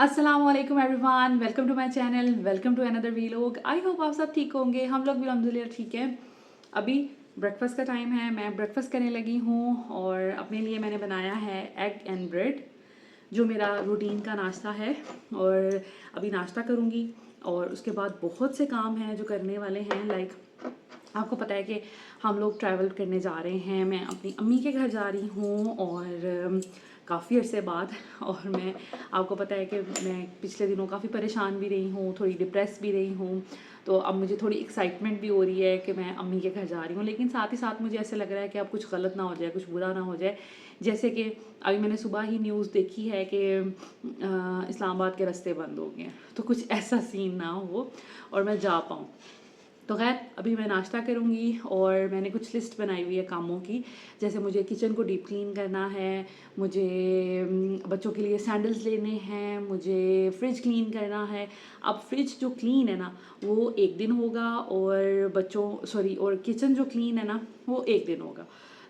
अस्सलाम वालेकुम everyone, welcome to my channel, welcome to another vlog. I hope आप सब ठीक होंगे। हम लोग भी अल्हम्दुलिल्लाह ठीक है। अभी ब्रेकफास्ट का टाइम है, मैं ब्रेकफास्ट करने लगी हूँ और अपने लिए मैंने बनाया है एग एंड ब्रेड, जो मेरा रूटीन का नाश्ता है। और अभी नाश्ता करूँगी और उसके बाद बहुत से काम हैं जो करने वाले हैं। लाइक आपको पता है कि हम लोग ट्रैवल करने जा रहे हैं। मैं अपनी अम्मी के घर जा रही हूँ और काफ़ी अरसे बाद। और मैं आपको पता है कि मैं पिछले दिनों काफ़ी परेशान भी रही हूँ, थोड़ी डिप्रेस भी रही हूँ। तो अब मुझे थोड़ी एक्साइटमेंट भी हो रही है कि मैं अम्मी के घर जा रही हूँ, लेकिन साथ ही साथ मुझे ऐसे लग रहा है कि अब कुछ गलत ना हो जाए, कुछ बुरा ना हो जाए। जैसे कि अभी मैंने सुबह ही न्यूज़ देखी है कि इस्लामाबाद के रास्ते बंद हो गए हैं, तो कुछ ऐसा सीन ना हो और मैं जा पाऊँ। तो खैर अभी मैं नाश्ता करूँगी और मैंने कुछ लिस्ट बनाई हुई है कामों की। जैसे मुझे किचन को डीप क्लीन करना है, मुझे बच्चों के लिए सैंडल्स लेने हैं, मुझे फ्रिज क्लीन करना है। अब फ्रिज जो क्लीन है ना वो एक दिन होगा, और और किचन जो क्लीन है ना वो एक दिन होगा।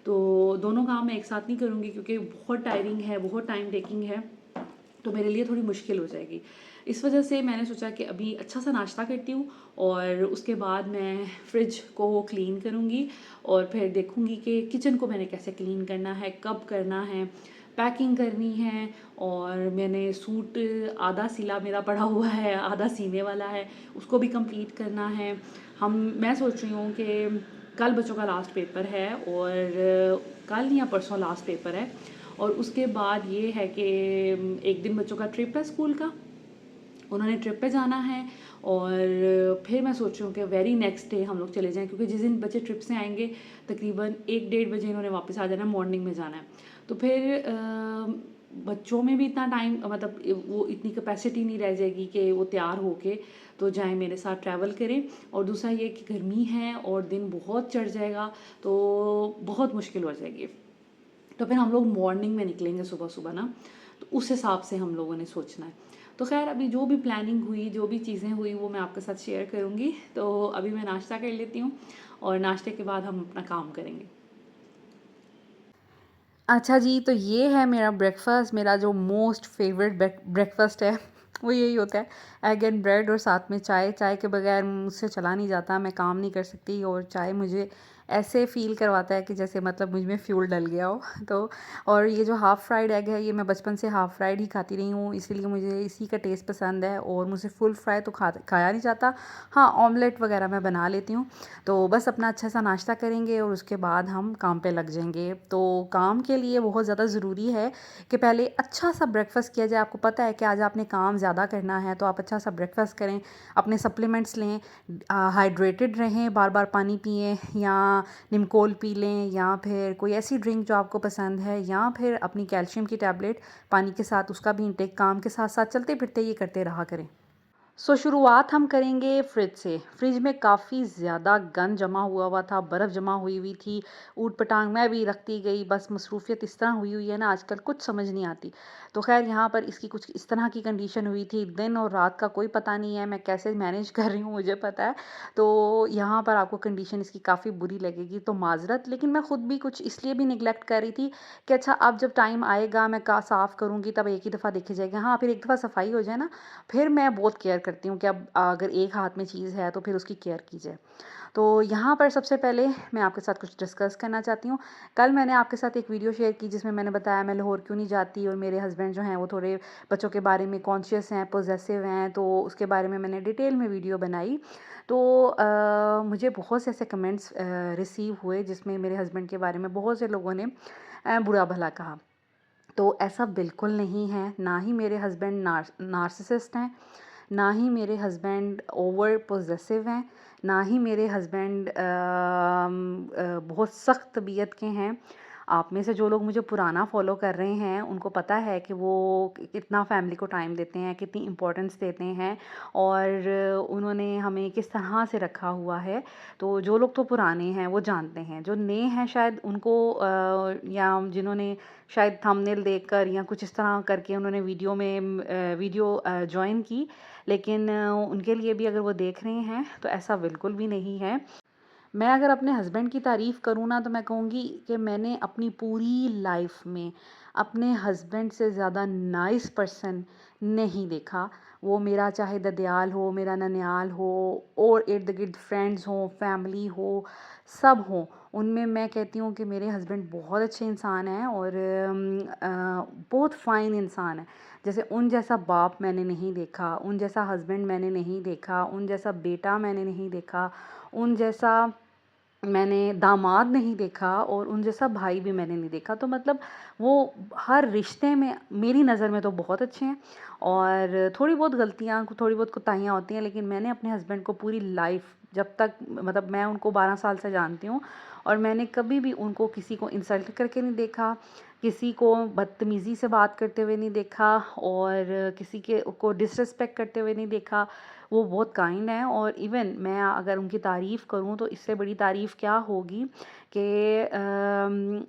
तो दोनों काम मैं एक साथ नहीं करूँगी क्योंकि बहुत टायरिंग है, बहुत टाइम टेकिंग है, तो मेरे लिए थोड़ी मुश्किल हो जाएगी। इस वजह से मैंने सोचा कि अभी अच्छा सा नाश्ता करती हूँ और उसके बाद मैं फ्रिज को क्लीन करूँगी और फिर देखूँगी कि किचन को मैंने कैसे क्लीन करना है, कब करना है, पैकिंग करनी है। और मैंने सूट आधा सिला मेरा पड़ा हुआ है, आधा सीने वाला है, उसको भी कंप्लीट करना है। मैं सोच रही हूँ कि कल बच्चों का लास्ट पेपर है और कल या परसों लास्ट पेपर है, और उसके बाद ये है कि एक दिन बच्चों का ट्रिप है स्कूल का, उन्होंने ट्रिप पे जाना है। और फिर मैं सोच रही हूँ कि वेरी नेक्स्ट डे हम लोग चले जाएं, क्योंकि जिस दिन बच्चे ट्रिप से आएंगे तकरीबन 1-1:30 बजे इन्होंने वापस आ जाना है, मॉर्निंग में जाना है। तो फिर बच्चों में भी इतना टाइम, मतलब वो इतनी कैपेसिटी नहीं रह जाएगी कि वो तैयार होके तो जाएं मेरे साथ ट्रैवल करें। और दूसरा ये कि गर्मी है और दिन बहुत चढ़ जाएगा, तो बहुत मुश्किल हो जाएगी। तो फिर हम लोग मॉर्निंग में निकलेंगे सुबह सुबह ना, तो उस हिसाब से हम लोगों ने सोचना है। तो खैर अभी जो भी प्लानिंग हुई, जो भी चीज़ें हुई, वो मैं आपके साथ शेयर करूँगी। तो अभी मैं नाश्ता कर लेती हूँ और नाश्ते के बाद हम अपना काम करेंगे। अच्छा जी, तो ये है मेरा ब्रेकफ़ास्ट, मेरा जो मोस्ट फेवरेट ब्रेकफ़ास्ट है वो यही होता है, एग एंड ब्रेड और साथ में चाय। चाय के बगैर मुझसे चला नहीं जाता, मैं काम नहीं कर सकती, और चाय मुझे ऐसे फ़ील करवाता है कि जैसे मतलब मुझ में फ्यूल डल गया हो। तो और ये जो हाफ़ फ्राइड एग है, ये मैं बचपन से हाफ़ फ्राइड ही खाती रही हूँ, इसीलिए मुझे इसी का टेस्ट पसंद है, और मुझसे फुल फ्राई तो खाया नहीं जाता। हाँ, ऑमलेट वगैरह मैं बना लेती हूँ। तो बस अपना अच्छा सा नाश्ता करेंगे और उसके बाद हम काम पे लग जाएंगे। तो काम के लिए बहुत ज़्यादा ज़रूरी है कि पहले अच्छा सा ब्रेकफास्ट किया जाए। आपको पता है कि आज आपने काम ज़्यादा करना है, तो आप अच्छा सा ब्रेकफास्ट करें, अपने सप्लीमेंट्स लें, हाइड्रेटेड रहें, बार बार पानी पिएं, या निमकोल पी लें, या फिर कोई ऐसी ड्रिंक जो आपको पसंद है, या फिर अपनी कैल्शियम की टैबलेट पानी के साथ, उसका भी इंटेक काम के साथ साथ चलते फिरते ये करते रहा करें। शुरुआत हम करेंगे फ्रिज से। फ्रिज में काफ़ी ज़्यादा गंद जमा हुआ था, बर्फ़ जमा हुई हुई थी, ऊट-पटांग मैं भी रखती गई, बस मसरूफ़ियत इस तरह हुई हुई है ना आजकल, कुछ समझ नहीं आती। तो ख़ैर यहाँ पर इसकी कुछ इस तरह की कंडीशन हुई थी, दिन और रात का कोई पता नहीं है, मैं कैसे मैनेज कर रही हूँ मुझे पता है। तो यहाँ पर आपको कंडीशन इसकी काफ़ी बुरी लगेगी, तो माज़रत, लेकिन मैं खुद भी कुछ इसलिए भी नेग्लेक्ट कर रही थी कि अच्छा अब जब टाइम आएगा मैं का साफ़ करूँगी तब एक ही दफ़ा देखी जाएगी। हाँ, फिर एक दफ़ा सफाई हो जाए ना, फिर मैं बहुत केयर करती हूँ कि अब अगर एक हाथ में चीज़ है तो फिर उसकी केयर की जाए। तो यहाँ पर सबसे पहले मैं आपके साथ कुछ डिस्कस करना चाहती हूँ। कल मैंने आपके साथ एक वीडियो शेयर की जिसमें मैंने बताया मैं लाहौर क्यों नहीं जाती, और मेरे हस्बैंड जो हैं वो थोड़े बच्चों के बारे में कॉन्शियस हैं, पॉसेसिव हैं, तो उसके बारे में मैंने डिटेल में वीडियो बनाई। तो मुझे बहुत से ऐसे कमेंट्स रिसीव हुए जिसमें मेरे हस्बैंड के बारे में बहुत से लोगों ने बुरा भला कहा। तो ऐसा बिल्कुल नहीं है, ना ही मेरे हस्बैंड नार्सिसिस्ट हैं, ना ही मेरे हस्बैंड ओवर पॉसेसिव हैं, ना ही मेरे हस्बैंड बहुत सख्त तबीयत के हैं। आप में से जो लोग मुझे पुराना फॉलो कर रहे हैं उनको पता है कि वो कितना फैमिली को टाइम देते हैं, कितनी इम्पोर्टेंस देते हैं, और उन्होंने हमें किस तरह से रखा हुआ है। तो जो लोग तो पुराने हैं वो जानते हैं, जो नए हैं शायद उनको या जिन्होंने शायद थंबनेल देखकर या कुछ इस तरह करके उन्होंने वीडियो जॉइन की, लेकिन उनके लिए भी अगर वो देख रहे हैं तो ऐसा बिल्कुल भी नहीं है। मैं अगर अपने हस्बैंड की तारीफ़ करूँ ना तो मैं कहूँगी कि मैंने अपनी पूरी लाइफ में अपने हस्बैंड से ज़्यादा नाइस पर्सन नहीं देखा। वो मेरा चाहे ददयाल हो, मेरा ननियाल हो और इर्द-गिर्द फ्रेंड्स हों, फैमिली हो, सब हों, उनमें मैं कहती हूँ कि मेरे हस्बैंड बहुत अच्छे इंसान हैं और बहुत फ़ाइन इंसान हैं। जैसे उन जैसा बाप मैंने नहीं देखा, उन जैसा हस्बैंड मैंने नहीं देखा, उन जैसा बेटा मैंने नहीं देखा, उन जैसा मैंने दामाद नहीं देखा और उन जैसा भाई भी मैंने नहीं देखा। तो मतलब वो हर रिश्ते में मेरी नज़र में तो बहुत अच्छे हैं और थोड़ी बहुत गलतियाँ, थोड़ी बहुत कोताहियाँ होती हैं, लेकिन मैंने अपने हस्बैंड को पूरी लाइफ़ जब तक मतलब मैं उनको 12 साल से जानती हूँ और मैंने कभी भी उनको किसी को इंसल्ट करके नहीं देखा, किसी को बदतमीज़ी से बात करते हुए नहीं देखा और किसी के को डिसरिस्पेक्ट करते हुए नहीं देखा। वो बहुत काइंड हैं और इवन मैं अगर उनकी तारीफ़ करूँ तो इससे बड़ी तारीफ़ क्या होगी कि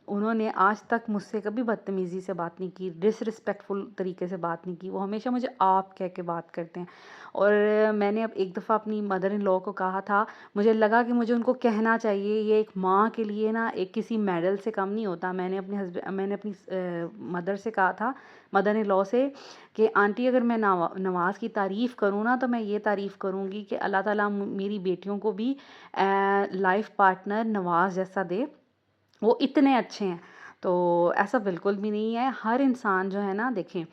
उन्होंने आज तक मुझसे कभी बदतमीज़ी से बात नहीं की, डिसरिस्पेक्टफुल तरीके से बात नहीं की। वो हमेशा मुझे आप कह के बात करते हैं और मैंने अब एक दफ़ा अपनी मदर इन लॉ को कहा था, मुझे लगा कि मुझे उनको कहना चाहिए, ये एक माँ के लिए ना एक किसी मेडल से कम नहीं होता। मैंने अपनी मदर से कहा था, मदर इन लॉ से, कि आंटी अगर मैं नवाज़ की तारीफ़ करूँ ना तो मैं ये तारीफ़ करूँगी कि अल्लाह ताला मेरी बेटियों को भी लाइफ पार्टनर नवाज़ जैसा दे, वो इतने अच्छे हैं। तो ऐसा बिल्कुल भी नहीं है। हर इंसान जो है ना देखें,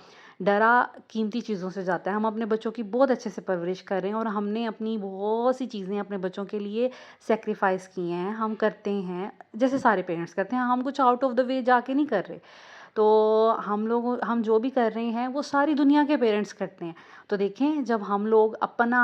डरा कीमती चीज़ों से जाता है। हम अपने बच्चों की बहुत अच्छे से परवरिश कर रहे हैं और हमने अपनी बहुत सी चीज़ें अपने बच्चों के लिए सैक्रिफाइस की हैं, हम करते हैं, जैसे सारे पेरेंट्स करते हैं। हम कुछ आउट ऑफ द वे जाके नहीं कर रहे। तो हम जो भी कर रहे हैं वो सारी दुनिया के पेरेंट्स करते हैं। तो देखें, जब हम लोग अपना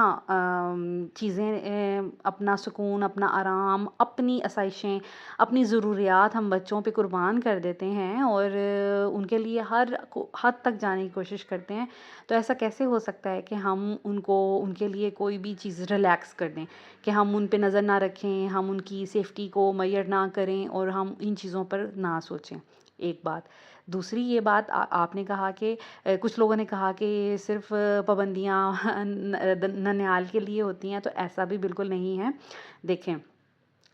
चीज़ें अपना सुकून, अपना आराम, अपनी आसाइशें, अपनी ज़रूरियात हम बच्चों पे कुर्बान कर देते हैं और उनके लिए हर हद तक जाने की कोशिश करते हैं, तो ऐसा कैसे हो सकता है कि हम उनको उनके लिए कोई भी चीज़ रिलैक्स कर दें, कि हम उन पे नज़र ना रखें, हम उनकी सेफ्टी को मुय्यर ना करें और हम इन चीज़ों पर ना सोचें। एक बात। दूसरी ये बात आपने कहा कि कुछ लोगों ने कहा कि सिर्फ़ पाबंदियाँ ननिहाल के लिए होती हैं, तो ऐसा भी बिल्कुल नहीं है। देखें,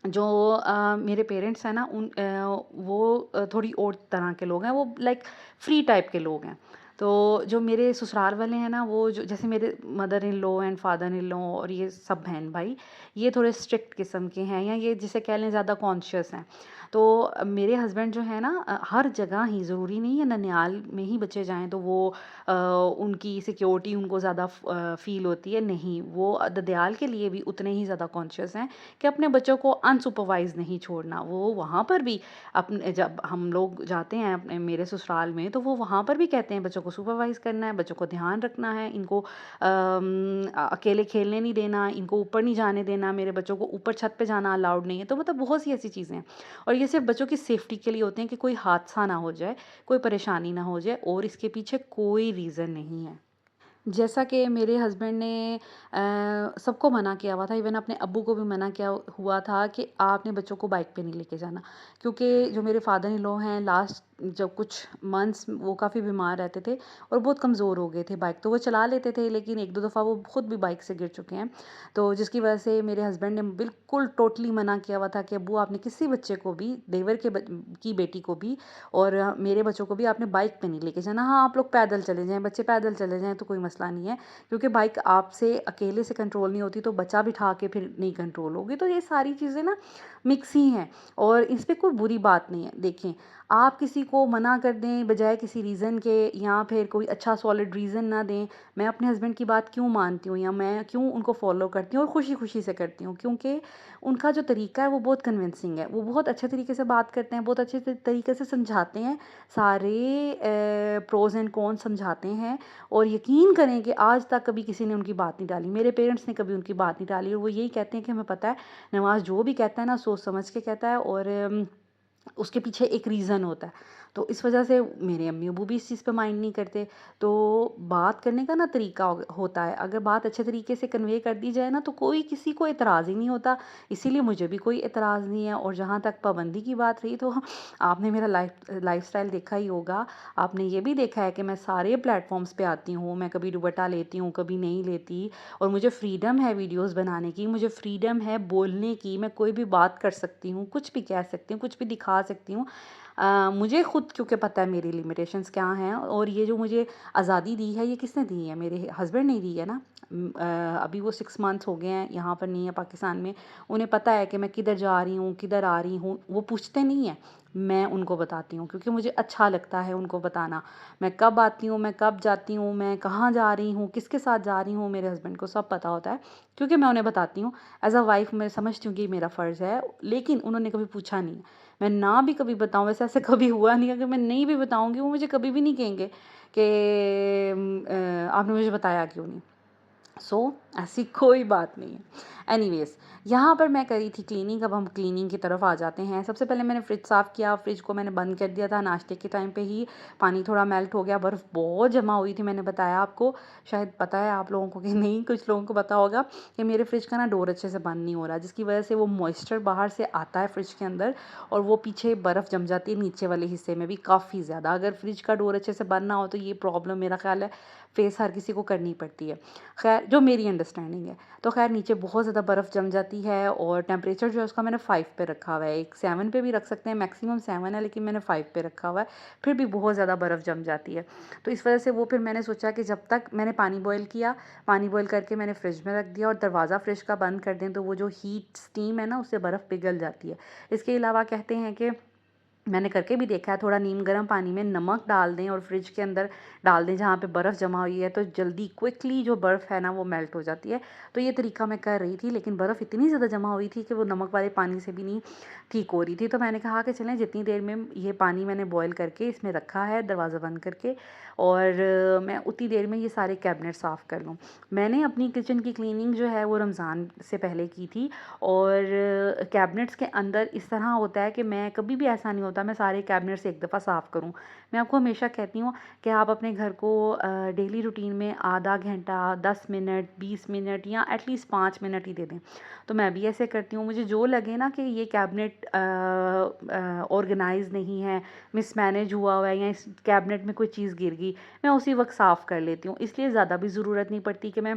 जो मेरे पेरेंट्स हैं ना वो थोड़ी और तरह के लोग हैं, वो लाइक फ्री टाइप के लोग हैं। तो जो मेरे ससुराल वाले हैं ना, वो जो जैसे मेरे mother in law and father in law और ये सब बहन भाई, ये थोड़े स्ट्रिक्ट किस्म के हैं या ये जिसे कह लें ज़्यादा कॉन्शियस हैं। तो मेरे हस्बैंड जो है ना हर जगह ही, ज़रूरी नहीं है ननिहाल में ही बच्चे जाएँ तो वो उनकी सिक्योरिटी उनको ज़्यादा फ़ील होती है, नहीं, वो ददयाल के लिए भी उतने ही ज़्यादा कॉन्शियस हैं कि अपने बच्चों को अनसुपरवाइज़ नहीं छोड़ना। वो वहाँ पर भी अपने जब हम लोग जाते हैं अपने मेरे ससुराल में, तो वो वहाँ पर भी कहते हैं बच्चों को सुपरवाइज़ करना है, बच्चों को ध्यान रखना है, इनको अकेले खेलने नहीं देना, इनको ऊपर नहीं जाने देना, मेरे बच्चों को ऊपर छत पे जाना अलाउड नहीं है। तो मतलब बहुत सी ऐसी चीज़ें हैं और ये सिर्फ़ बच्चों की सेफ्टी के लिए होते हैं कि कोई हादसा ना हो जाए, कोई परेशानी ना हो जाए और इसके पीछे कोई रीज़न नहीं है। जैसा कि मेरे हस्बैंड ने सबको मना किया हुआ था, इवन अपने अब्बू को भी मना किया हुआ था कि आपने बच्चों को बाइक पे नहीं लेके जाना, क्योंकि जो मेरे फादर इन लॉ हैं, लास्ट जब कुछ मंथ्स वो काफ़ी बीमार रहते थे और बहुत कमज़ोर हो गए थे। बाइक तो वो चला लेते थे, लेकिन एक दो दफ़ा वो खुद भी बाइक से गिर चुके हैं, तो जिसकी वजह से मेरे हस्बैंड ने बिल्कुल टोटली मना किया हुआ था कि अब्बू आपने किसी बच्चे को भी, देवर के की बेटी को भी और मेरे बच्चों को भी आपने बाइक पे नहीं लेके जाना। हाँ, आप लोग पैदल चले जाएँ, बच्चे पैदल चले जाएँ तो कोई मसला नहीं है, क्योंकि बाइक आपसे अकेले से कंट्रोल नहीं होती, तो बच्चा बिठा के फिर नहीं कंट्रोल होगी। तो ये सारी चीज़ें ना मिक्स ही हैं और इसमें कोई बुरी बात नहीं है। देखें, आप किसी को मना कर दें बजाय किसी रीज़न के, या फिर कोई अच्छा सॉलिड रीज़न ना दें। मैं अपने हस्बैंड की बात क्यों मानती हूँ या मैं क्यों उनको फ़ॉलो करती हूँ और खुशी-खुशी से करती हूँ, क्योंकि उनका जो तरीका है वो बहुत कन्विंसिंग है। वो बहुत अच्छे तरीके से बात करते हैं, बहुत अच्छे तरीके से समझाते हैं, सारे प्रोज़ एंड कॉन्स समझाते हैं और यकीन करें कि आज तक कभी किसी ने उनकी बात नहीं टाली। मेरे पेरेंट्स ने कभी उनकी बात नहीं टाली और वो यही कहते हैं कि हमें पता है, नवाज़ जो भी कहता है ना सोच समझ के कहता है और उसके पीछे एक रीज़न होता है। तो इस वजह से मेरे अम्मी-अब्बू भी इस चीज़ पे माइंड नहीं करते। तो बात करने का ना तरीका होता है, अगर बात अच्छे तरीके से कन्वे कर दी जाए ना तो कोई किसी को एतराज़ ही नहीं होता, इसीलिए मुझे भी कोई एतराज़ नहीं है। और जहाँ तक पाबंदी की बात रही, तो आपने मेरा लाइफ़स्टाइल देखा ही होगा। आपने ये भी देखा है कि मैं सारे प्लेटफ़ॉर्म्स पे आती हूँ, मैं कभी दुपट्टा लेती हूँ, कभी नहीं लेती, और मुझे फ्रीडम है वीडियोज़ बनाने की, मुझे फ्रीडम है बोलने की, मैं कोई भी बात कर सकती हूँ, कुछ भी कह सकती हूँ, कुछ भी दिखा सकती हूँ। मुझे खुद क्योंकि पता है मेरी लिमिटेशंस क्या हैं, और ये जो मुझे आज़ादी दी है ये किसने दी है? मेरे हस्बैंड ने दी है ना। अभी वो 6 मंथ्स हो गए हैं, यहाँ पर नहीं है पाकिस्तान में। उन्हें पता है कि मैं किधर जा रही हूँ, किधर आ रही हूँ, वो पूछते नहीं हैं। मैं उनको बताती हूँ क्योंकि मुझे अच्छा लगता है उनको बताना। मैं कब आती हूँ, मैं कब जाती हूँ, मैं कहाँ जा रही हूँ, किसके साथ जा रही हूँ, मेरे हस्बैंड को सब पता होता है क्योंकि मैं उन्हें बताती हूँ। एज़ अ वाइफ़ मैं समझती हूँ कि ये मेरा फ़र्ज़ है, लेकिन उन्होंने कभी पूछा नहीं है। मैं ना भी कभी बताऊँ, वैसे ऐसे कभी हुआ नहीं, अगर मैं नहीं भी बताऊँगी वो मुझे कभी भी नहीं कहेंगे कि आपने मुझे बताया क्यों नहीं? ऐसी कोई बात नहीं है। एनीवेज़, यहाँ पर मैं करी थी क्लीनिंग, अब हम क्लीनिंग की तरफ आ जाते हैं। सबसे पहले मैंने फ्रिज साफ़ किया, फ्रिज को मैंने बंद कर दिया था नाश्ते के टाइम पे ही, पानी थोड़ा मेल्ट हो गया, बर्फ़ बहुत जमा हुई थी, मैंने बताया आपको, शायद पता है आप लोगों को कि नहीं, कुछ लोगों को पता होगा कि मेरे फ्रिज का ना डोर अच्छे से बंद नहीं हो रहा, जिसकी वजह से वो मॉइस्चर बाहर से आता है फ्रिज के अंदर, और वो पीछे बर्फ़ जम जाती है नीचे वाले हिस्से में भी काफ़ी ज़्यादा। अगर फ्रिज का डोर अच्छे से बंद ना हो तो ये प्रॉब्लम मेरा ख़्याल है फ़ेस हर किसी को करनी पड़ती है। ख़ैर जो मेरी अंडरस्टैंडिंग है। तो ख़ैर नीचे बहुत ज़्यादा बर्फ़ जम जाती है, और टेम्परेचर जो है उसका मैंने 5 पे रखा हुआ है। एक 7 पे भी रख सकते हैं, मैक्सिमम 7 है, लेकिन मैंने 5 पे रखा हुआ है, फिर भी बहुत ज़्यादा बर्फ़ जम जाती है। तो इस वज़ह से वो फिर मैंने सोचा कि जब तक मैंने पानी बॉयल किया, पानी बॉयल करके मैंने फ्रिज में रख दिया, और दरवाज़ा फ्रिज का बंद कर दें तो वो जो हीट स्टीम है ना उससे बर्फ़ पिघल जाती है। इसके अलावा कहते हैं कि मैंने करके भी देखा है, थोड़ा नीम गर्म पानी में नमक डाल दें और फ्रिज के अंदर डाल दें जहाँ पे बर्फ़ जमा हुई है, तो जल्दी क्विकली जो बर्फ़ है ना वो मेल्ट हो जाती है। तो ये तरीका मैं कर रही थी, लेकिन बर्फ़ इतनी ज़्यादा जमा हुई थी कि वो नमक वाले पानी से भी नहीं ठीक हो रही थी। तो मैंने कहा कि चलें, जितनी देर में ये पानी मैंने बॉयल करके इसमें रखा है दरवाज़ा बंद करके, और मैं उतनी देर में ये सारे कैबिनेट साफ़ कर लूँ। मैंने अपनी किचन की क्लीनिंग जो है वो रमज़ान से पहले की थी, और कैबिनेट्स के अंदर इस तरह होता है कि मैं कभी भी ऐसा नहीं होता मैं सारे कैबिनेट्स एक दफ़ा साफ़ करूँ। मैं आपको हमेशा कहती हूँ कि आप अपने घर को डेली रूटीन में आधा घंटा, 10 मिनट, 20 मिनट या एटलीस्ट 5 मिनट ही दे दें। तो मैं भी ऐसे करती हूँ, मुझे जो लगे ना कि ये कैबिनेट ऑर्गेनाइज़ नहीं है, मिसमैनेज हुआ हुआ है, या इस कैबिनेट में कोई चीज़ गिर गई, मैं उसी वक़्त साफ़ कर लेती हूँ। इसलिए ज़्यादा भी ज़रूरत नहीं पड़ती कि मैं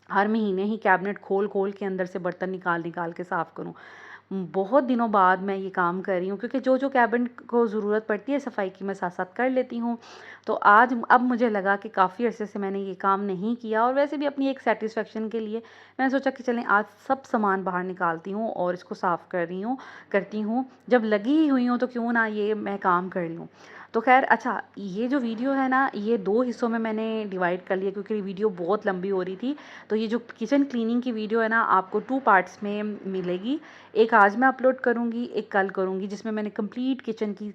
हर महीने ही कैबिनेट खोल-खोल के अंदर से बर्तन निकाल-निकाल के साफ़ करूँ। बहुत दिनों बाद मैं ये काम कर रही हूँ, क्योंकि जो-जो कैबिनेट को ज़रूरत पड़ती है सफाई की मैं साथ-साथ कर लेती हूँ। तो आज अब मुझे लगा कि काफ़ी अरसे से मैंने ये काम नहीं किया, और वैसे भी अपनी एक सैटिस्फैक्शन के लिए मैंने सोचा कि चलें आज सब सामान बाहर निकालती हूँ और इसको साफ़ कर रही हूँ करती हूँ। जब लगी ही हुई हूँ तो क्यों ना ये मैं काम कर लूँ। तो ख़ैर अच्छा, ये जो वीडियो है ना ये 2 हिस्सों में मैंने डिवाइड कर लिया, क्योंकि वीडियो बहुत लंबी हो रही थी। तो ये जो किचन क्लीनिंग की वीडियो है ना आपको 2 पार्ट्स में मिलेगी। एक आज मैं अपलोड करूँगी, एक कल करूँगी, जिसमें मैंने कंप्लीट किचन की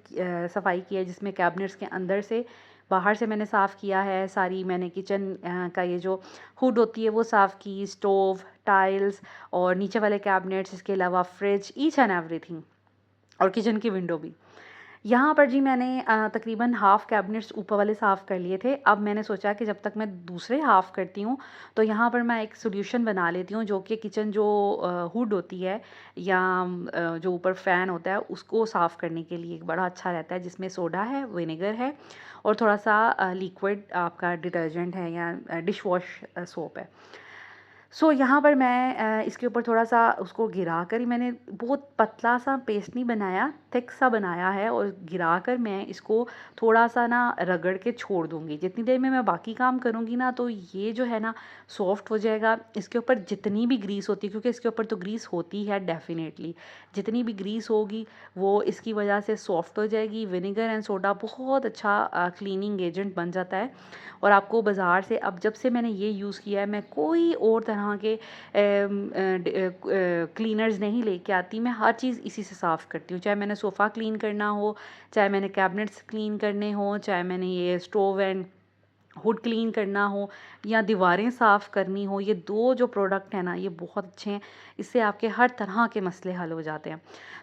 सफाई की है, जिसमें कैबिनेट्स के अंदर से बाहर से मैंने साफ़ किया है। सारी मैंने किचन का ये जो हुड होती है वो साफ़ की, स्टोव, टाइल्स और नीचे वाले कैबिनेट्स, इसके अलावा फ्रिज, ईच एंड एवरीथिंग, और किचन की विंडो भी। यहाँ पर जी मैंने तकरीबन हाफ़ कैबिनेट्स ऊपर वाले साफ़ कर लिए थे। अब मैंने सोचा कि जब तक मैं दूसरे हाफ़ करती हूँ, तो यहाँ पर मैं एक सॉल्यूशन बना लेती हूँ, जो कि किचन जो हुड होती है, या जो ऊपर फ़ैन होता है उसको साफ़ करने के लिए बड़ा अच्छा रहता है, जिसमें सोडा है, विनेगर है, और थोड़ा-सा लिक्विड आपका डिटर्जेंट है, या डिश वॉश सोप है। यहाँ पर मैं इसके ऊपर थोड़ा-सा उसको गिरा कर ही, मैंने बहुत पतला-सा पेस्ट नहीं बनाया, थिक सा बनाया है, और गिरा कर मैं इसको थोड़ा-सा ना रगड़ के छोड़ दूँगी। जितनी देर में मैं बाकी काम करूँगी ना, तो ये जो है ना सॉफ्ट हो जाएगा। इसके ऊपर जितनी भी ग्रीस होती है, क्योंकि इसके ऊपर तो ग्रीस होती है डेफ़िनेटली, जितनी भी ग्रीस होगी वो इसकी वजह से सॉफ्ट हो जाएगी। विनेगर एंड सोडा बहुत अच्छा क्लीनिंग एजेंट बन जाता है, और आपको बाज़ार से, अब जब से मैंने ये यूज़ किया है, मैं कोई और तरह के क्लीनर्स नहीं लेके आती। मैं हर चीज़ इसी से साफ़ करती हूँ, चाहे मैंने सोफ़ा क्लीन करना हो, चाहे मैंने कैबिनेट्स क्लीन करने हों, चाहे मैंने ये स्टोव एंड हुड क्लीन करना हो या दीवारें साफ़ करनी हो, ये 2 जो प्रोडक्ट हैं ना, ये बहुत अच्छे हैं। इससे आपके हर तरह के मसले हल हो जाते हैं।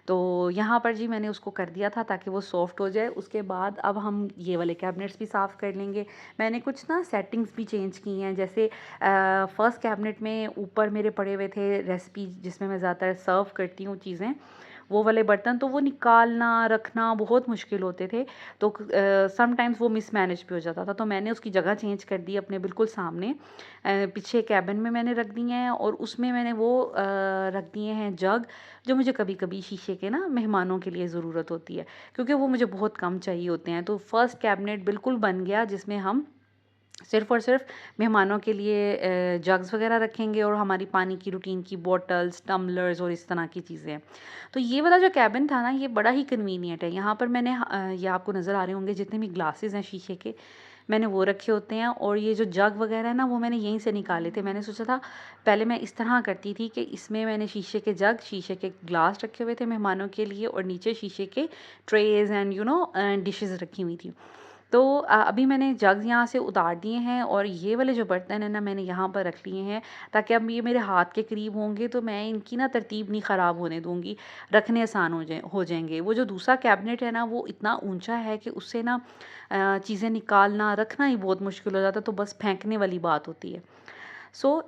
तो यहाँ पर जी मैंने उसको कर दिया था ताकि वो सॉफ्ट हो जाए। उसके बाद अब हम ये वाले कैबिनेट्स भी साफ़ कर लेंगे। मैंने कुछ ना सेटिंग्स भी चेंज की हैं, जैसे फर्स्ट कैबिनेट में ऊपर मेरे पड़े हुए थे रेसिपी जिसमें मैं ज़्यादातर सर्व करती हूँ चीज़ें, वो वाले बर्तन, तो वो निकालना रखना बहुत मुश्किल होते थे। तो समटाइम्स वो मिसमैनेज भी हो जाता था, तो मैंने उसकी जगह चेंज कर दी अपने बिल्कुल सामने। पीछे कैबिन में मैंने रख दिए हैं और उसमें मैंने वो रख दिए हैं जग, जो मुझे कभी कभी शीशे के ना मेहमानों के लिए ज़रूरत होती है, क्योंकि वो मुझे बहुत कम चाहिए होते हैं। तो फर्स्ट कैबिनेट बिल्कुल बन गया जिसमें हम सिर्फ़ और सिर्फ़ मेहमानों के लिए जग्स वग़ैरह रखेंगे और हमारी पानी की रूटीन की बॉटल्स, टम्बलर्स और इस तरह की चीज़ें। तो ये वाला जो केबिन था ना, ये बड़ा ही कन्वीनिएंट है। यहाँ पर मैंने ये आपको नज़र आ रहे होंगे जितने भी ग्लासेस हैं शीशे के, मैंने वो रखे होते हैं, और ये जो जग वग़ैरह है ना, वो मैंने यहीं से निकाले थे। मैंने सोचा था पहले मैं इस तरह करती थी कि इसमें मैंने शीशे के जग, शीशे के ग्लास रखे हुए थे मेहमानों के लिए, और नीचे शीशे के ट्रेज़ एंड डिशेज़ रखी हुई थी। तो अभी मैंने जग्स यहाँ से उतार दिए हैं और ये वाले जो बर्तन हैं ना, मैंने यहाँ पर रख लिए हैं, ताकि अब ये मेरे हाथ के करीब होंगे तो मैं इनकी ना तरतीब नहीं ख़राब होने दूँगी, रखने आसान हो जाएँगे। वो जो दूसरा कैबिनेट है ना, वो इतना ऊँचा है कि उससे ना चीज़ें निकालना, रखना ही बहुत मुश्किल हो जाता है, तो बस फेंकने वाली बात होती है।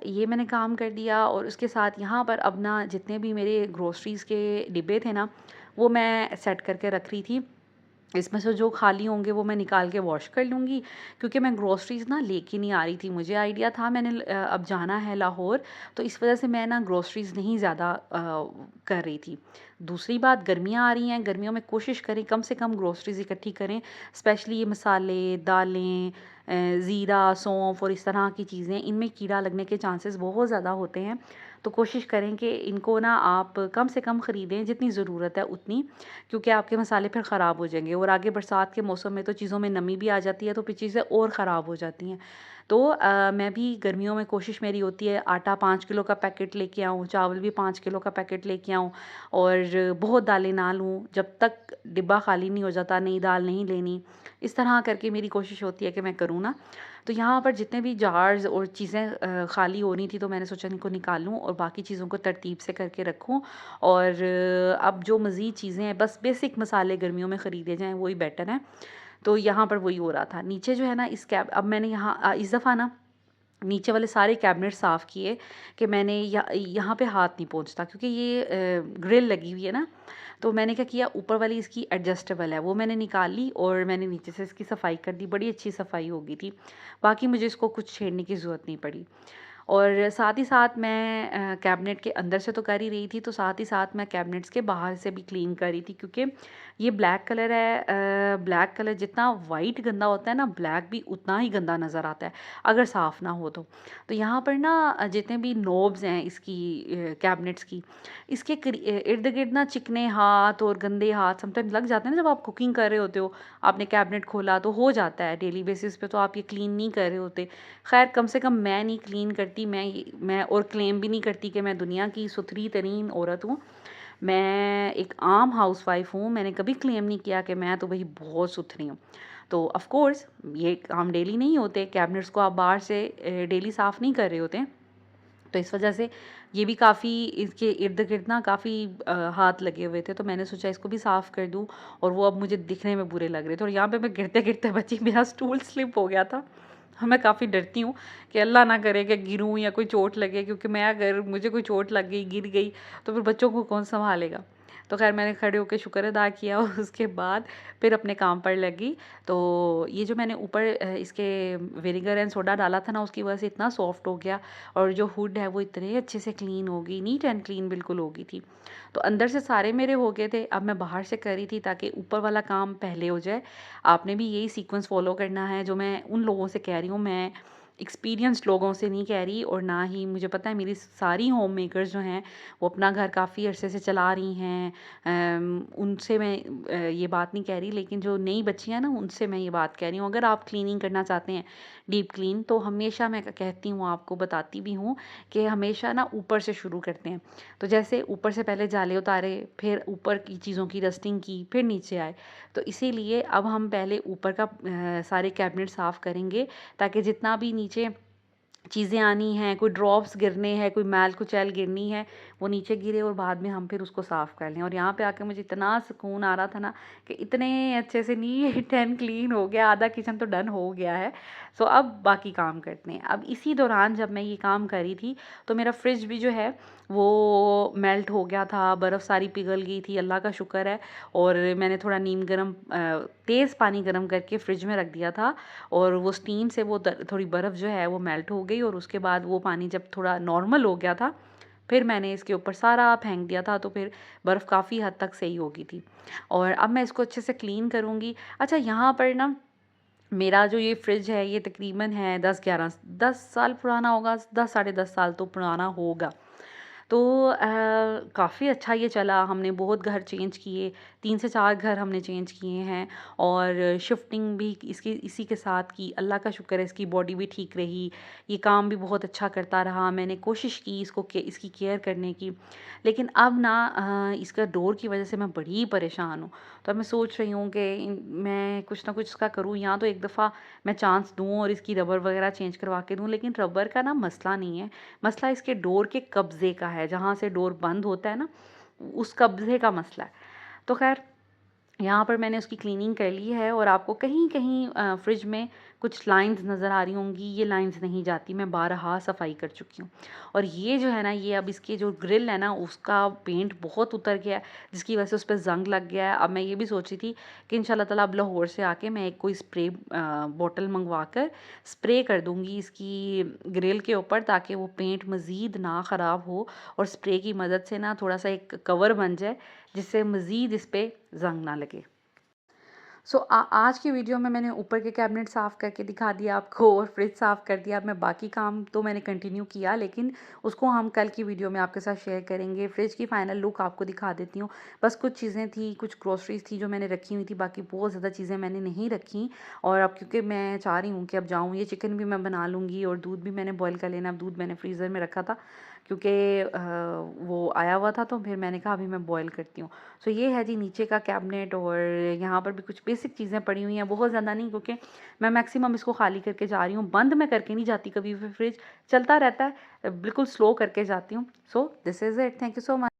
ये मैंने काम कर दिया, और उसके साथ यहाँ पर अब ना जितने भी मेरे ग्रोसरीज़ के डिब्बे थे ना, वो मैं सेट करके रख रही थी। इसमें से जो खाली होंगे वो मैं निकाल के वॉश कर लूँगी, क्योंकि मैं ग्रोसरीज़ ना लेके नहीं आ रही थी। मुझे आइडिया था, मैंने अब जाना है लाहौर, तो इस वज़ह से मैं ना ग्रोसरीज़ नहीं ज़्यादा कर रही थी। दूसरी बात, गर्मियाँ आ रही हैं, गर्मियों में कोशिश करें कम से कम ग्रोसरीज़ इकट्ठी करें, स्पेशली ये मसाले, दालें, ज़ीरा, सौंफ और इस तरह की चीज़ें, इनमें कीड़ा लगने के चांसेस बहुत ज़्यादा होते हैं। तो कोशिश करें कि इनको ना आप कम से कम ख़रीदें, जितनी ज़रूरत है उतनी, क्योंकि आपके मसाले फिर ख़राब हो जाएँगे, और आगे बरसात के मौसम में तो चीज़ों में नमी भी आ जाती है, तो फिर चीज़ें और ख़राब हो जाती हैं। तो मैं भी गर्मियों में कोशिश मेरी होती है आटा 5 किलो का पैकेट लेके आऊँ, चावल भी 5 किलो का पैकेट लेके आऊँ, और बहुत दालें ना लूँ, जब तक डिब्बा खाली नहीं हो जाता, नई दाल नहीं लेनी। इस तरह करके मेरी कोशिश होती है कि मैं करूँ ना। तो यहाँ पर जितने भी जार्स और चीज़ें खाली हो रही थी, तो मैंने सोचा इनको निकालूँ और बाकी चीज़ों को तरतीब से करके रखूँ, और अब जो मज़ीद चीज़ें हैं, बस बेसिक मसाले गर्मियों में ख़रीदे जाएँ, वही बेटर है। तो यहाँ पर वही हो रहा था। नीचे जो है ना, अब मैंने यहाँ इस दफ़ा ना नीचे वाले सारे कैबिनेट साफ़ किए, कि मैंने यहाँ पे हाथ नहीं पहुँचता, क्योंकि ये ग्रिल लगी हुई है ना, तो मैंने क्या किया, ऊपर वाली इसकी एडजस्टेबल है, वो मैंने निकाल ली और मैंने नीचे से इसकी सफाई कर दी। बड़ी अच्छी सफाई हो गई थी। बाकी मुझे इसको कुछ छेड़ने की ज़रूरत नहीं पड़ी। और साथ ही साथ मैं कैबिनेट के अंदर से तो कर ही रही थी, तो साथ ही साथ मैं कैबिनेट्स के बाहर से भी क्लीन कर रही थी, क्योंकि ये ब्लैक कलर है। ब्लैक कलर जितना वाइट गंदा होता है ना, ब्लैक भी उतना ही गंदा नज़र आता है अगर साफ़ ना हो तो। तो यहाँ पर ना जितने भी नोब्स हैं इसकी कैबिनेट्स की, इसके इर्द गिर्द ना चिकने हाथ और गंदे हाथ समटाइम्स लग जाते हैं ना, जब आप कुकिंग कर रहे होते हो, आपने कैबिनेट खोला तो हो जाता है डेली बेसिस पे, तो आप ये क्लीन नहीं कर रहे होते। खैर, कम से कम मैं नहीं क्लीन करती, मैं और क्लेम भी नहीं करती कि मैं दुनिया की सुथरी तरीन औरत हूँ। मैं एक आम हाउसवाइफ हूँ, मैंने कभी क्लेम नहीं किया कि मैं तो भाई बहुत सुथरी हूँ। तो ऑफ़ कोर्स ये काम डेली नहीं होते, कैबिनेट्स को आप बाहर से डेली साफ़ नहीं कर रहे होते। तो इस वजह से ये भी काफ़ी, इसके इर्द-गिर्द ना काफ़ी हाथ लगे हुए थे, तो मैंने सोचा इसको भी साफ़ कर दूँ, और वो अब मुझे दिखने में बुरे लग रहे थे, और यहाँ पे मैं गिरते-गिरते बची, मेरा स्टूल स्लिप हो गया था। मैं काफ़ी डरती हूँ कि अल्लाह ना करे कि गिरूँ या कोई चोट लगे, क्योंकि मैं अगर मुझे कोई चोट लग गई, गिर गई, तो फिर बच्चों को कौन सँभालेगा? तो ख़ैर मैंने खड़े होके शुक्र अदा किया और उसके बाद फिर अपने काम पर लगी। तो ये जो मैंने ऊपर इसके विनेगर एंड सोडा डाला था ना, उसकी वजह से इतना सॉफ्ट हो गया, और जो हुड है वो इतने अच्छे से क्लीन हो गई, नीट एंड क्लीन बिल्कुल हो गई थी। तो अंदर से सारे मेरे हो गए थे, अब मैं बाहर से कर रही थी ताकि ऊपर वाला काम पहले हो जाए। आपने भी यही सीक्वेंस फ़ॉलो करना है जो मैं उन लोगों से कह रही हूँ। मैं एक्सपीरियंस्ड लोगों से नहीं कह रही, और ना ही मुझे पता है मेरी सारी होम मेकर्स जो हैं वो अपना घर काफ़ी अरसे से चला रही हैं, उनसे मैं ये बात नहीं कह रही, लेकिन जो नई बच्चियाँ ना उनसे मैं ये बात कह रही हूँ। अगर आप क्लीनिंग करना चाहते हैं डीप क्लीन, तो हमेशा मैं कहती हूँ, आपको बताती भी हूँ कि हमेशा ना ऊपर से शुरू करते हैं। तो जैसे ऊपर से पहले जाले उतारे, फिर ऊपर की चीज़ों की डस्टिंग की, फिर नीचे आए। तो इसीलिए अब हम पहले ऊपर का सारे कैबिनेट साफ़ करेंगे, ताकि जितना भी नीचे चीज़ें आनी हैं, कोई ड्रॉप्स गिरने हैं, कोई मैल कुचैल गिरनी है, वो नीचे गिरे और बाद में हम फिर उसको साफ़ कर लें। और यहाँ पे आके मुझे इतना सुकून आ रहा था ना कि इतने अच्छे से नीट एंड क्लीन हो गया, आधा किचन तो डन हो गया है। सो अब बाकी काम करते हैं। अब इसी दौरान जब मैं ये काम कर रही थी, तो मेरा फ्रिज भी जो है वो मेल्ट हो गया था, बर्फ़ सारी पिघल गई थी, अल्लाह का शुक्र है। और मैंने थोड़ा नीम गर्म तेज़ पानी गर्म करके फ्रिज में रख दिया था, और वो स्टीम से वो थोड़ी बर्फ़ जो है वो मेल्ट हो गई, और उसके बाद वो पानी जब थोड़ा नॉर्मल हो गया था, फिर मैंने इसके ऊपर सारा फेंक दिया था, तो फिर बर्फ़ काफ़ी हद तक सही हो गई थी। और अब मैं इसको अच्छे से क्लीन करूँगी। अच्छा, यहाँ पर ना मेरा जो ये फ्रिज है ये तकरीबन है 10 साल पुराना होगा, 10 साढ़े 10 साल तो पुराना होगा। तो काफ़ी अच्छा ये चला, हमने बहुत घर चेंज किए, 3 से 4 घर हमने चेंज किए हैं, और शिफ्टिंग भी इसकी इसी के साथ की। अल्लाह का शुक्र है इसकी बॉडी भी ठीक रही, ये काम भी बहुत अच्छा करता रहा, मैंने कोशिश की इसकी केयर करने की। लेकिन अब ना इसका डोर की वज़ह से मैं बड़ी परेशान हूँ। तो अब मैं सोच रही हूँ कि मैं कुछ ना कुछ इसका करूँ, या तो एक दफ़ा मैं चांस दूँ और इसकी रबर वग़ैरह चेंज करवा के दूँ, लेकिन रबर का ना मसला नहीं है, मसला इसके डोर के कब्ज़े का है, जहाँ से डोर बंद होता है ना, उस कब्ज़े का मसला है। तो ख़ैर, यहाँ पर मैंने उसकी क्लीनिंग कर ली है, और आपको कहीं-कहीं फ्रिज में कुछ लाइन्स नज़र आ रही होंगी, ये लाइन्स नहीं जाती, मैं बारहा सफाई कर चुकी हूँ। और ये जो है ना, ये अब इसके जो ग्रिल है ना, उसका पेंट बहुत उतर गया है, जिसकी वजह से उस पे ज़ंग लग गया है। अब मैं ये भी सोच रही थी कि इंशाल्लाह ताला अब लाहौर से आके मैं एक कोई स्प्रे बॉटल मँगवा कर स्प्रे कर दूँगी इसकी ग्रिल के ऊपर, ताकि वो पेंट मज़ीद ना ख़राब हो, और स्प्रे की मदद से ना थोड़ा-सा एक कवर बन जाए, जिससे मज़ीद इस पे ज़ंग ना लगे। सो आज की वीडियो में मैंने ऊपर के कैबिनेट साफ़ करके दिखा दिया आपको, और फ्रिज साफ़ कर दिया। अब मैं बाकी काम तो मैंने कंटिन्यू किया, लेकिन उसको हम कल की वीडियो में आपके साथ शेयर करेंगे। फ्रिज की फ़ाइनल लुक आपको दिखा देती हूँ। बस कुछ चीज़ें थी, कुछ ग्रोसरीज़ थी जो मैंने रखी हुई थी, बाकी बहुत ज़्यादा चीज़ें मैंने नहीं रखी। और अब क्योंकि मैं चाह रही हूँ कि अब जाऊँ, ये चिकन भी मैं बना लूँगी, और दूध भी मैंने बॉयल कर लेना। अब दूध मैंने फ्रीज़र में रखा था, क्योंकि वो आया हुआ था, तो फिर मैंने कहा अभी मैं बॉयल करती हूँ। सो ये है जी नीचे का कैबिनेट, और यहाँ पर भी कुछ बेसिक चीज़ें पड़ी हुई हैं, बहुत ज़्यादा नहीं, क्योंकि मैं मैक्सिमम इसको खाली करके जा रही हूँ। बंद मैं करके नहीं जाती कभी भी, फ्रिज चलता रहता है, बिल्कुल स्लो करके जाती हूँ। So this is it, thank you so much.